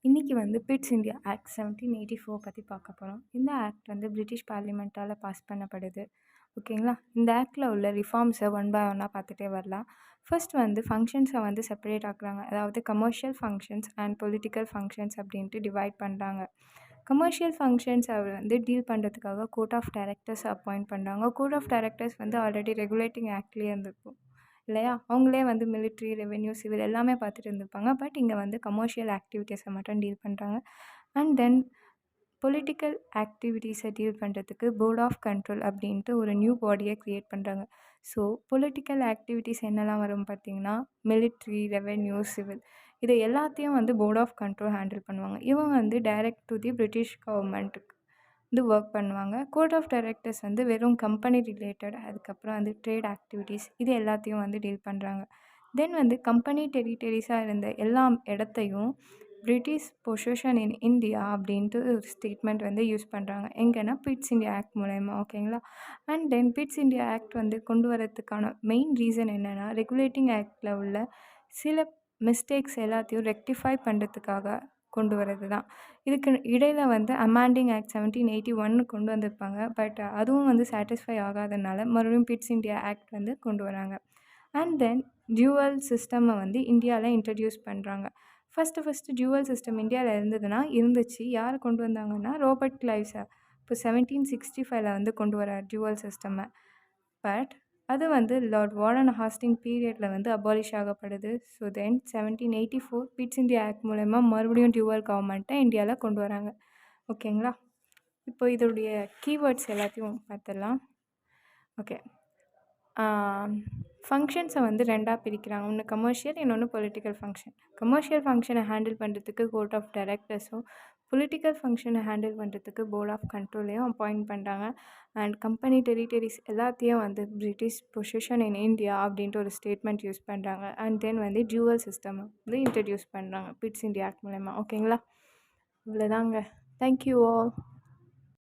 இன்னைக்கு வந்து bits India act 1784 பற்றி பார்க்க போகிறோம். இந்த ஆக்ட் வந்து பிரிட்டிஷ் பார்லிமெண்ட்டால் பாஸ் பண்ணப்படுது. ஓகேங்களா? இந்த ஆக்டில் உள்ள ரிஃபார்ம்ஸை ஒன் பை ஒன்னாக பார்த்துட்டே வரலாம். ஃபர்ஸ்ட் வந்து ஃபங்க்ஷன்ஸை வந்து செப்பரேட் ஆக்குறாங்க. அதாவது commercial functions and political functions அப்படின்ட்டு டிவைட் பண்ணுறாங்க. கமர்ஷியல் ஃபங்க்ஷன்ஸை வந்து டீல் பண்ணுறதுக்காக கோர்ட் ஆஃப் டைரக்டர்ஸ் அப்பாயிண்ட் பண்ணுறாங்க. கோர்ட் ஆஃப் டைரக்டர்ஸ் வந்து ஆல்ரெடி ரெகுலேட்டிங் ஆக்ட்லேயே இருந்திருக்கும் இல்லையா? அவங்களே வந்து மிலிட்ரி, ரெவென்யூ, சிவில் எல்லாமே பார்த்துட்டு இருந்திருப்பாங்க. பட் இங்கே வந்து கமர்ஷியல் ஆக்டிவிட்டீஸை மட்டும் டீல் பண்ணுறாங்க. அண்ட் தென் பொலிட்டிக்கல் ஆக்டிவிட்டீஸை டீல் பண்ணுறதுக்கு போர்ட் ஆஃப் கண்ட்ரோல் அப்படின்ட்டு ஒரு நியூ பாடியை க்ரியேட் பண்ணுறாங்க. ஸோ பொலிட்டிக்கல் ஆக்டிவிட்டீஸ் என்னெல்லாம் வரும் பார்த்தீங்கன்னா, மிலிட்ரி, ரெவென்யூ, சிவில் இது எல்லாத்தையும் வந்து போர்ட் ஆஃப் கண்ட்ரோல் ஹேண்டில் பண்ணுவாங்க. இவங்க வந்து டைரக்ட் டு தி பிரிட்டிஷ் கவர்மெண்ட்டுக்கு வந்து ஒர்க் பண்ணுவாங்க. கோர்ட் ஆஃப் டைரக்டர்ஸ் வந்து வெறும் கம்பெனி ரிலேட்டட், அதுக்கப்புறம் வந்து ட்ரேட் ஆக்டிவிட்டீஸ் இது எல்லாத்தையும் வந்து டீல் பண்ணுறாங்க. தென் வந்து கம்பெனி டெரிட்டரிஸாக இருந்த எல்லா இடத்தையும் பிரிட்டிஷ் பொசிஷன் இன் இந்தியா அப்படின்ட்டு ஒரு ஸ்டேட்மெண்ட் வந்து யூஸ் பண்ணுறாங்க. எங்கன்னா பிட்ஸ் இந்தியா ஆக்ட் மூலயமா. ஓகேங்களா? And then bits India act வந்து கொண்டு வரதுக்கான மெயின் ரீசன் என்னென்னா, ரெகுலேட்டிங் ஆக்டில் உள்ள சில மிஸ்டேக்ஸ் எல்லாத்தையும் ரெக்டிஃபை பண்ணுறதுக்காக கொண்டு வரது தான். இதுக்கு இடையில வந்து அமெண்டிங் ஆக்ட் 1781 கொண்டு வந்திருப்பாங்க. பட் அதுவும் வந்து சாட்டிஸ்ஃபை ஆகாதனால மறுபடியும் பிட்ஸ் இந்தியா ஆக்ட் வந்து கொண்டு வராங்க. அண்ட் தென் டியூவல் சிஸ்டம்மை வந்து இந்தியாவில் இன்ட்ரடியூஸ் பண்ணுறாங்க. ஃபஸ்ட்டு டியூவல் சிஸ்டம் இந்தியாவில் இருந்துச்சு. யார் கொண்டு வந்தாங்கன்னா ரோபர்ட் கிளைவ்ஸ் இப்போ 1765 வந்து கொண்டு வரார் டியூவல் சிஸ்டம்மை. பட் அது வந்து லார்ட் வாரன் ஹாஸ்டிங் பீரியடில் வந்து அபாலிஷ் ஆகப்படுது. So then 1784 Pitt's India Act மூலயமா மறுபடியும் டியூவல் கவர்மெண்ட்டை இந்தியாவில் கொண்டு வராங்க. ஓகேங்களா? இப்போ இதோடைய கீவேர்ட்ஸ் எல்லாத்தையும் பார்த்துடலாம். ஓகே, ஃபங்க்ஷன்ஸை வந்து ரெண்டாக பிரிக்கிறாங்க. ஒன்று கமர்ஷியல், இன்னொன்று பொலிட்டிக்கல் ஃபங்க்ஷன். கமர்ஷியல் ஃபங்க்ஷனை ஹேண்டில் பண்ணுறதுக்கு கோர்ட் ஆஃப் டைரக்டர்ஸும், பொலிட்டிக்கல் ஃபங்க்ஷனை ஹேண்டில் பண்ணுறதுக்கு போர்ட் ஆஃப் கண்ட்ரோலையும் அப்பாயிண்ட் பண்ணுறாங்க. அண்ட் கம்பெனி டெரிட்டரிஸ் எல்லாத்தையும் வந்து பிரிட்டிஷ் பொசிஷன் இன் இந்தியா அப்படின்ட்டு ஒரு ஸ்டேட்மெண்ட் யூஸ் பண்ணுறாங்க. அண்ட் தென் வந்து டியூவல் சிஸ்டம் வந்து இன்ட்ரடியூஸ் பண்ணுறாங்க பிட்ஸ் இந்தியா ஆக்ட் மூலயமா. ஓகேங்களா? இவ்வளோதாங்க. Thank you all.